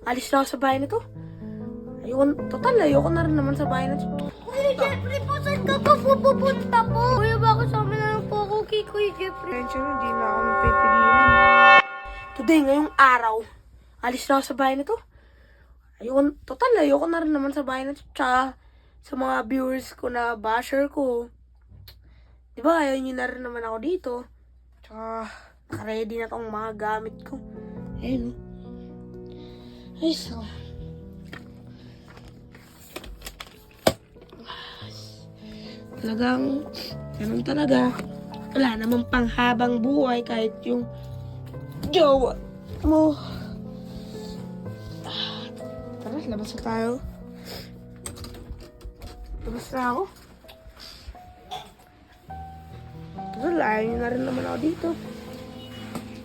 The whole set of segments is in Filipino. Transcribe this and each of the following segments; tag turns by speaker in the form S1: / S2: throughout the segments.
S1: Alis na ako sa bahay na to. Ayoko na rin naman sa bahay na to.
S2: Kuya Jeffrey po, saan ka pa pupunta po? Kuya, bakit sa amin na lang po ako kay Kuya Jeffrey?
S1: Attention, hindi na ako mapipigilan. Today, ngayong araw, alis na ako sa bahay na to. Ayoko na rin naman sa bahay na to. Tsaka, sa mga viewers ko na basher ko. Diba, ayaw nyo na rin naman ako dito. Tsaka, nakaready na tong mga gamit ko. Ayun. Ay, so. Talagang, ganun talaga. Wala namang panghabang buhay kahit yung jowa mo. Tara, labas na tayo. Labas na ako. Tara, ayaw nyo na rin naman ako dito.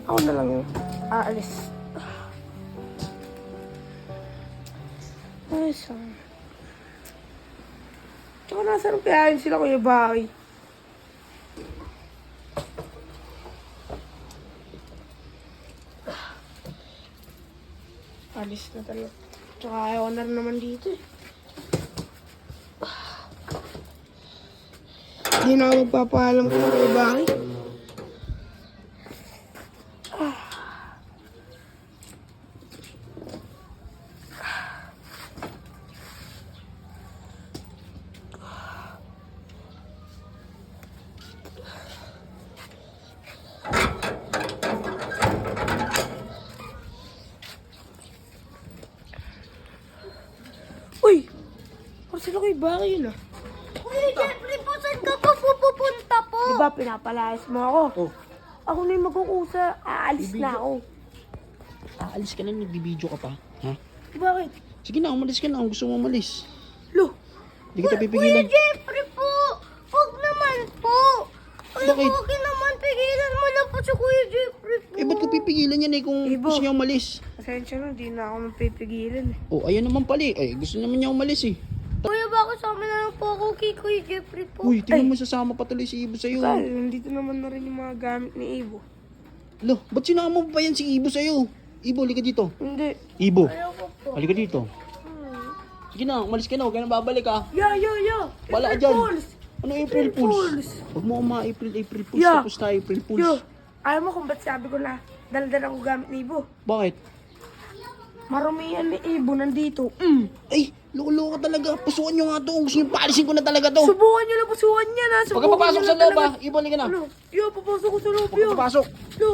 S1: Ako na lang yung aalis. Ay, so. Tsaka nasaan kaya yun sila Kuya Baki? Alis na talaga. Tsaka ayaw na rin naman dito eh. Hindi na ako magpapaalam ko Kuya Baki. Uy! Parang sila Kuya Baki yun ah.
S2: Kuya Jeffrey po, saan ka pa pupunta po?
S1: Diba pinapalayas mo ako?
S3: Oh,
S1: Ako na yung magkukusa. Aalis na ako.
S3: aalis ka na, nagbibideo ka pa. Ha?
S1: Bakit?
S3: Sige na, umalis ka na. Kung gusto mo umalis.
S1: Lo,
S3: Hindi kita
S2: Kuya
S3: pipigilan.
S2: Jeffrey po, huwag naman po. Ay,
S3: Bakit?
S2: okay naman, pigilan mo na po si Kuya Jeffrey po.
S3: Eh, ba't ko pipigilan yan kung
S1: Ibo.
S3: gusto niya umalis?
S1: pasensya na, di na ako mapipigilan eh.
S3: Oh, ayan naman pala eh. Ay, gusto naman niya umalis eh.
S2: Kuya, bakit sa amin na lang po ako kay Kuya Jeffrey po?
S3: Uy, tingnan mo sasama pa tuloy si Ibo sa'yo.
S1: Tal, nandito naman na rin yung mga gamit ni Ibo.
S3: Lo, ba't sinama mo pa yan si Ibo sa'yo? Ibo, halika dito.
S1: Hindi.
S3: Ibo,
S2: Ayoko po.
S3: halika dito. Sige na, umalis ka na. Huwag ka na babalik ha.
S1: Yeah.
S3: Wala
S1: April
S3: dyan.
S1: Fools.
S3: Ano April Fools? Huwag mo mga April Fools.
S1: Yeah.
S3: Tapos tayo April Fools.
S1: Yo, ayaw mo kung ba't sabi ko na daldal ako gamit ni Ibo.
S3: Bakit?
S1: Marumihan ni Ibo nandito.
S3: Ay, loko-loko ka talaga. Pusuan nyo nga to. Gusto nyo paalisin ko na talaga to.
S1: Subukan nyo lang, pusuhan niya na.
S3: Huwag ka papasok sa loob ha. Ibo, halika na.
S1: Ano? Yo, papasok ko sa loob,
S3: Huwag ka
S1: yo.
S3: papasok.
S1: Yo.